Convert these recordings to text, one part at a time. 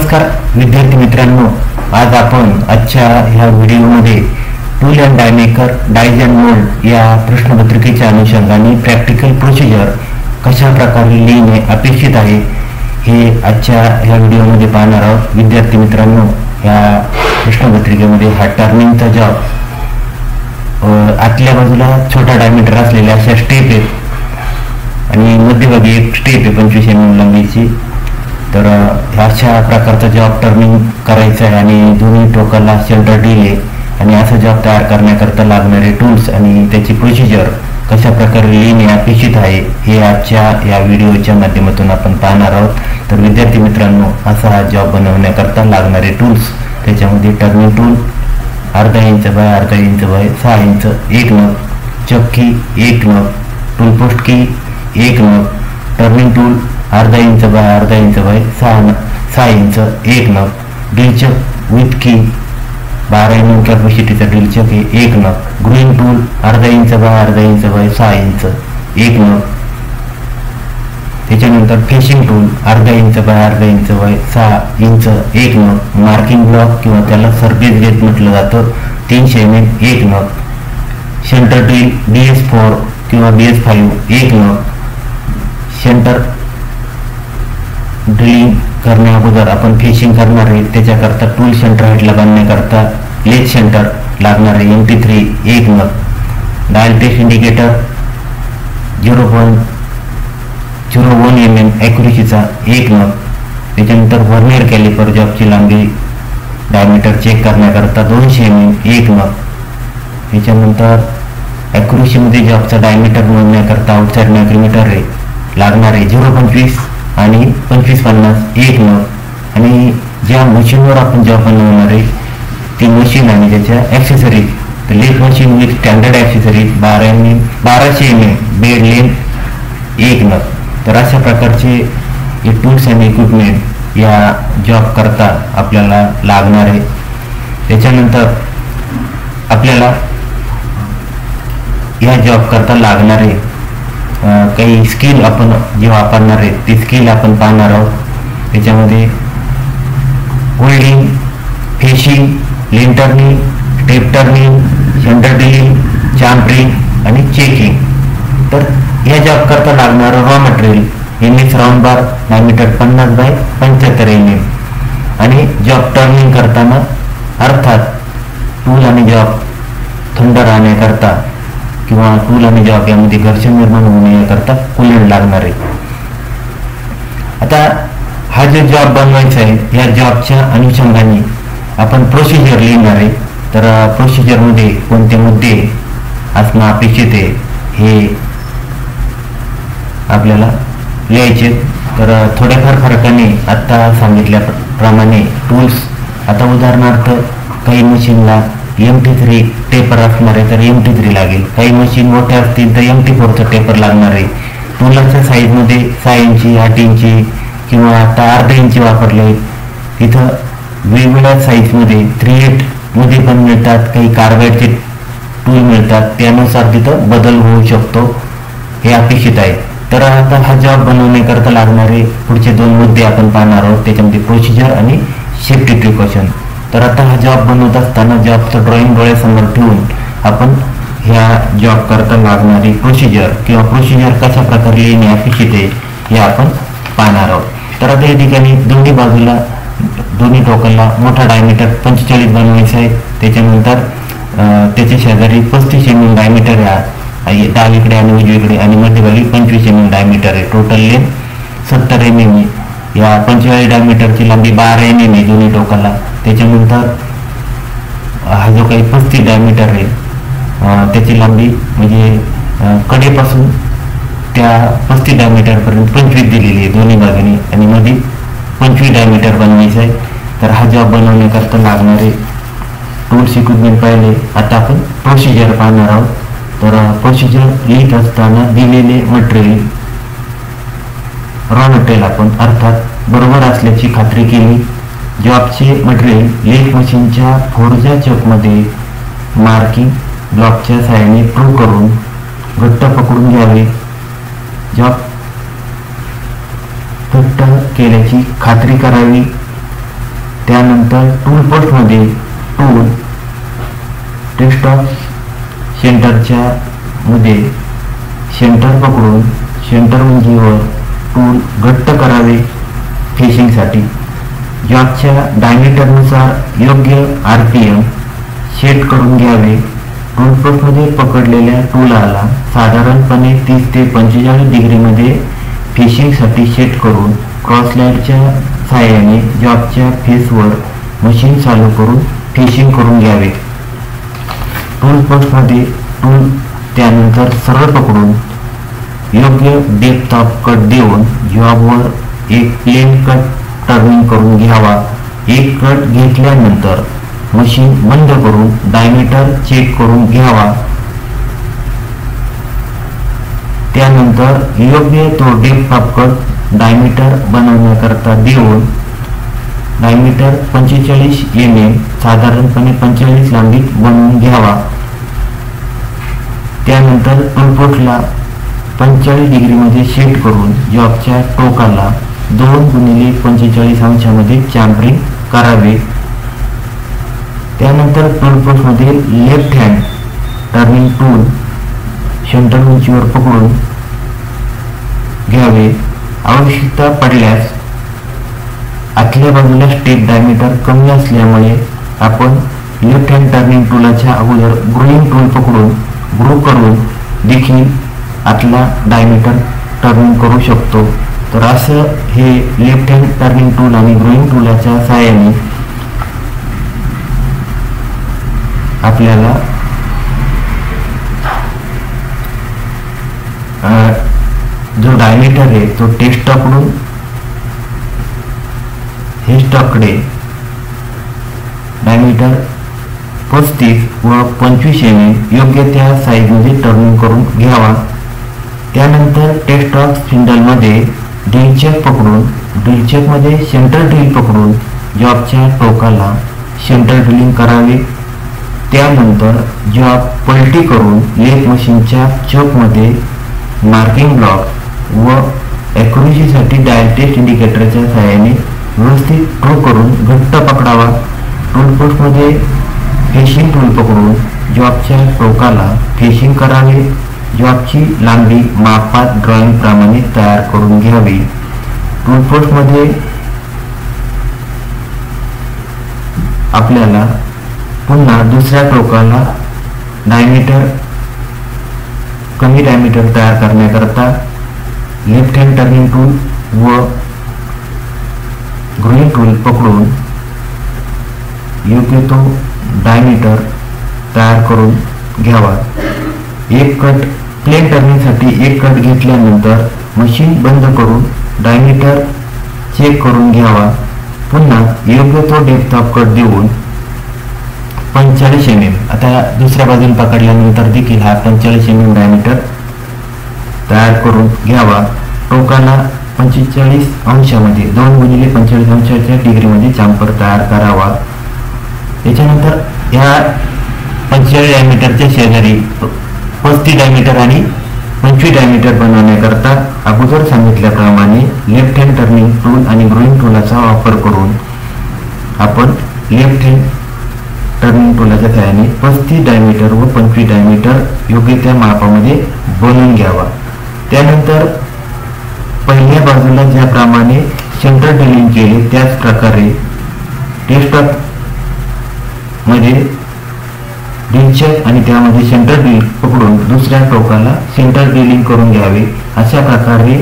नमस्कार विद्यार्थी मित्रांनो, आज आपण आजच्या ह्या व्हिडिओमध्ये tool and die maker dies and mould या प्रश्नपत्रिकेच्या अनुषंगाने प्रॅक्टिकल प्रोसिजर कशा प्रकारे लिहिणे अपेक्षित आहे हे आजच्या ह्या व्हिडिओमध्ये पाहणार आहोत. विद्यार्थी मित्रांनो, ह्या प्रश्नपत्रिकेमध्ये हा टर्निंगचा जॉब आतल्या बाजूला छोटा डायमीटर असलेल्या अशा स्टेप आहेत आणि मध्यभागी एक स्टेप आहे 25 mm लांबीची. तर अशा प्रकारचा जॉब टर्निंग करायचा आहे आणि दोन्ही टोकाला सेंटर ड्रिल आहे आणि असा जॉब तयार करण्याकरता लागणारे टूल्स आणि त्याची प्रोसिजर कशा प्रकारे लिहिणे अपेक्षित आहे हे आजच्या या व्हिडिओच्या माध्यमातून आपण पाहणार आहोत. तर विद्यार्थी मित्रांनो, असा हा जॉब बनवण्याकरता लागणारे टूल्स, त्याच्यामध्ये टर्निंग टूल अर्धा इंच बाय अर्धा इंच बाय 6 इंच, एक नग, चक्की एक नग, टूल पोस्ट की एक नग, टर्निंग टूल अर्धा इंच बाय अर्धा इंच बाय 6 इंच, एक नग, ड्रिल चक विथ की 12 mm कॅपॅसिटीचा ड्रिल चक हे एक नग, ग्रुइंग टूल अर्धा इंच बाय अर्धा इंच बाय 6 इंच, एक नग. त्याच्यानंतर फेशिंग टूल अर्धा इंच बाय अर्धा इंच बाय 6 इंच, एक नग, मार्किंग ब्लॉक किंवा त्याला सर्फेस गेज म्हटलं जातं 300 mm, एक नग, सेंटर ड्रिल BS4 किंवा BS5 एक नग. सेंटर ड्रिलिंग करण्या अगोदर आपण फेशिंग करणार आहे, त्याच्याकरता टूल सेंटर हाईटला बांधण्याकरता लेथ सेंटर लागणार आहे MP3 एक नग, डायल टेस्ट इंडिकेटर 0.01 mm ॲक्युरेसीचा एक नग. त्याच्यानंतर व्हर्नियर कॅलिपर जॉबची लांबी डायमीटर चेक करण्याकरता 200 mm एक नग. त्याच्यानंतर ॲक्युरेसीमध्ये जॉबचा डायमीटर मोजण्याकरता आउटसाईड मॅक्रोमीटर आहे लागणार आहे 0.25 आणि 25-50 एक नग. आणि ज्या मशीनवर आपण जॉब बनवणार आहे ती मशीन आणि त्याच्या ॲक्सेसरीज, तर lathe machine with standard accessories 1200 mm bed length एक नग. तर अशा प्रकारचे हे टूल्स अँड इक्विपमेंट या जॉब करता आपल्याला लागणार आहे. त्याच्यानंतर आपल्याला या जॉब करता लागणारे काही स्किल आपण जे वापरणार आहे ती स्किल आपण पाहणार आहोत. त्याच्यामध्ये holding, facing, plain turning, step turning, centre drilling, chamfering आणि चेकिंग. तर या जॉब करता लागणारं raw material MS round bar diameter 50 by 75 mm. आणि जॉब टर्निंग करताना अर्थात टूल आणि जॉब थंड राहण्याकरता किंवा टूल आणि जॉब यामध्ये घर्षण निर्माण होऊ नये याकरता कूलंट लागणार आहे. आता हा जो जॉब बनवायचा आहे या जॉबच्या अनुषंगाने आपण प्रोसिजर लिहिणार आहे. तर प्रोसिजरमध्ये कोणते मुद्दे असणं अपेक्षित आहे हे आपल्याला लिहायचे. तर थोड्याफार फरकाने आत्ता सांगितल्याप्रमाणे टूल्स, आता उदाहरणार्थ काही मशीनला MP3 टेपर असणार आहे तर MP3 लागेल, काही मशीन मोठ्या असतील तर MP4चं टेपर लागणार आहे. टूलाच्या साईजमध्ये 6 इंची, 8 इंची किंवा आता अर्धा इंची वापरले. तिथं वेगवेगळ्या साईजमध्ये 3/8 मध्ये पण मिळतात, काही कार्बाईडचे टूल मिळतात, त्यानुसार तिथं बदल होऊ शकतो हे अपेक्षित आहे. तर आता हा जॉब बनवण्याकरता लागणारे पुढचे 2 मुद्दे आपण पाहणार आहोत, त्याच्यामध्ये प्रोसिजर आणि सेफ्टी प्रिकॉशन. तर आता हा जॉब बनवत असताना जॉबचं ड्रॉइंग डोळ्यासमोर ठेवून आपण ह्या जॉब करता लागणारी प्रोसिजर किंवा प्रोसिजर कशा प्रकारे लिहिणे अपेक्षित आहे हे आपण पाहणार आहोत. तर आता या ठिकाणी दोन्ही बाजूला दोन्ही टोकाला मोठा डायमीटर 45 बनवायचा आहे. त्याच्यानंतर त्याच्या शेजारी 35 mm डायमीटर आहे डावीकडे आणि उजवीकडे आणि मध्यभागी 25 mm डायमीटर आहे. Total length 70 mm. या 45 डायमीटरची लांबी 12 mm आहे दोन्ही टोकाला. त्याच्यानंतर हा जो काही 35 डायमीटर आहे त्याची लांबी म्हणजे कडेपासून त्या 35 डायमीटरपर्यंत 25 दिलेली आहे दोन्ही बाजूनी आणि मध्ये 25 डायमीटर बनवायचं आहे. तर हा जॉब बनवण्याकरता लागणारे टूल्स इक्विपमेंट पाहिले. आता आपण प्रोसिजर पाहणार आहोत. तर प्रोसिजर लिहित असताना दिलेले मटेरियल, रॉ मटेरियल आपण अर्थात बरोबर असल्याची खात्री केली. जॉबचे मटेरियल लेथ मशीनच्या फोर्जा चकमध्ये मार्किंग ब्लॉकच्या सहाय्याने प्रूव्ह करून घट्ट पकडून घ्यावे. जॉब घट्ट केल्याची खात्री करावी. त्यानंतर टूल पोस्टमध्ये टूल टेक्स्टॉप सेंटरच्या मध्ये सेंटर पकडून सेंटर उंचीवर टूल घट्ट करावे फिशिंगसाठी. जॉबच्या डायमीटरनुसार योग्य RPM सेट करून घ्यावे. टूल पोस्टमध्ये पकडलेल्या टूलाला साधारणपणे 30 ते 45 डिग्रीमध्ये फिशिंगसाठी सेट करून क्रॉसलाईटच्या साहाय्याने जॉबच्या फेसवर मशीन चालू करून फिशिंग करून घ्यावे. टूल पोस्टमध्ये टूल त्यानंतर सरळ पकडून योग्य डेप्थ ऑफ कट देऊन जॉबवर एक प्लेन कट टर्निंग करून घ्यावा. एक कट घेतल्यानंतर मशीन बंद करून डायमीटर चेक करून घ्यावा. त्यानंतर योग्य तो डेप्थ ऑफ कट डायमीटर बनवण्याकरता देऊन डायमीटर 45 mm साधारणपणे 45 लांबीत बनवून घ्यावा. त्यानंतर टूल पोस्टला 45 डिग्रीमध्ये सेट करून जॉबच्या टोकाला 2x45 अंशामध्ये चॅम्परिंग करावे. त्यानंतर टूल पोस्टमध्ये left hand turning tool centre उंचीवर पकडून घ्यावे. आवश्यकता पडल्यास आतल्या बाजूला स्टेप डायमीटर कमी असल्यामुळे आपण लेफ्ट हँड टर्निंग टूलाच्या अगोदर ग्रुइंग टूल पकडून ग्रू करून देखील आतला डायमीटर टर्निंग करू शकतो. तर असं हे लेफ्ट हँड टर्निंग टूल आणि ग्रुइंग टूलाच्या सहाय्याने आपल्याला जो डायमीटर आहे तो टेक्स्टॉपकडून हे स्टॉककडे डायमीटर 35 व 25 mm योग्य त्या साईजमध्ये टर्निंग करून घ्यावा. त्यानंतर टेक्स्टॉप स्पिंडलमध्ये ड्रिल चेक पकडून ड्रिल चेकमध्ये सेंटर ड्रिल पकडून जॉबच्या टोकाला सेंटर ड्रिलिंग करावे. त्यानंतर जॉब पलटी करून लेथ मशीनच्या चोकमध्ये मार्किंग ब्लॉक व ॲक्युरेसीसाठी डायल टेस्ट इंडिकेटरच्या सहाय्याने व्यवस्थित ट्रू करून घट्ट पकडावा. टूल पोस्टमध्ये फिशिंग टूल पकडून जॉबच्या टोकाला फिशिंग करावे. जॉबची लांबी मापात ड्रॉइंग प्रमाणे तयार करून घ्यावी. टूल पोस्टमध्ये आपल्याला पुन्हा दुसऱ्या टोकाला डायमीटर कमी डायमीटर तयार करण्याकरता लेफ्ट हँड टर्निंग टूल व ग्रुइंग टूल पकडून योग्य तो डायमीटर तयार करून घ्यावा. एक कट प्लेन टर्निंगसाठी एक कट घेतल्यानंतर मशीन बंद करून डायमीटर चेक करून घ्यावा. पुन्हा योग्य तो डेप्थ ऑफ कट देऊन 45 mm आता दुसऱ्या बाजूने पकडल्यानंतर देखील हा 45 mm डायमीटर तयार करून घ्यावा. टोकाला 45 अंशामध्ये 2x45 अंशाच्या डिग्रीमध्ये चांपर तयार करावा. त्याच्यानंतर या 45 डायमीटरच्या शेजारी 35 डायमीटर आणि 25 डायमीटर बनवण्याकरता अगोदर सांगितल्याप्रमाणे लेफ्ट हँड टर्निंग टूल आणि ग्रुइंग टूलाचा वापर करून आपण लेफ्ट हँड टर्निंग टूलाच्या सहाय्याने 35 डायमीटर व 25 डायमीटर योग्य त्या मापामध्ये बनवून घ्यावा. त्यानंतर पहिल्या बाजूला ज्याप्रमाणे सेंटर ड्रिलिंग केले त्याच प्रकारे टेक्स्टॉप मध्ये ड्रिल चेक आणि त्यामध्ये सेंटर ड्रिल पकडून दुसऱ्या टोकाला सेंटर ड्रिलिंग करून घ्यावे. अशा प्रकारे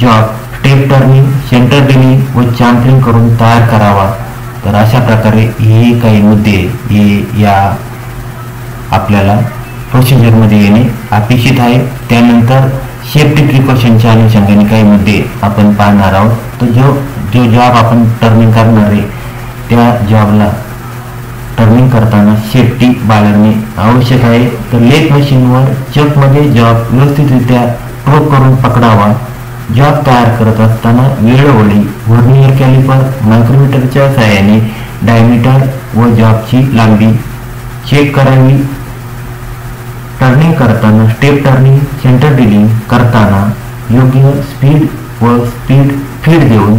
job step turning centre drilling व चॅम्परिंग करून तयार करावा. तर अशा प्रकारे हे काही मुद्दे हे या आपल्याला प्रोसिजरमध्ये येणे अपेक्षित आहे. त्यानंतर सेफ्टी प्रिकॉशनच्या अनुषंगाने काही मुद्दे आपण पाहणार आहोत. तर जो जॉब आपण टर्निंग करणार आहे त्या जॉबला टर्निंग करताना सेफ्टी बाळगणे आवश्यक आहे. तर लेथ मशीनवर चकमध्ये जॉब व्यवस्थितरित्या ट्रोक करून पकडावा. जॉब तयार करत असताना वेळोवेळी व्हर्नियर कॅलिपर मायक्रोमीटरच्या सहाय्याने डायमीटर व जॉबची लांबी चेक करावी. टर्निंग करताना स्टेप टर्निंग सेंटर ड्रिलिंग करताना योग्य स्पीड व स्पीड फीड देऊन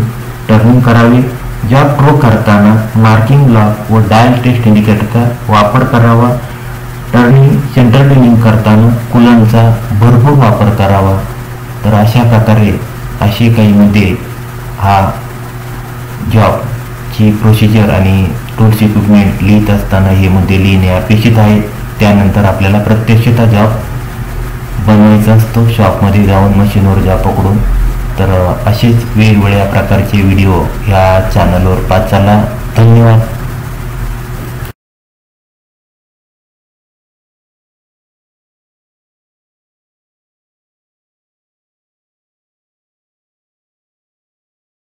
टर्निंग करावी. जॉब ड्रॉ करताना मार्किंग ब्लॉक व डायल टेस्ट इंडिकेटरचा वापर करावा. टर्निंग सेंटर ट्यूनिंग करताना कूलंटचा भरपूर वापर करावा. तर अशा प्रकारे असे काही मुद्दे हा जॉबची प्रोसिजर आणि टूल्स इक्विपमेंट लिहित असताना हे मुद्दे लिहिणे अपेक्षित आहे. त्यानंतर आपल्याला प्रत्यक्षतः जॉब बनवायचा असतो शॉपमध्ये जाऊन मशीनवर जॉब पकडून. तर असेच वेगवेगळ्या प्रकारचे व्हिडिओ ह्या चॅनलवर पाहत चला. धन्यवाद.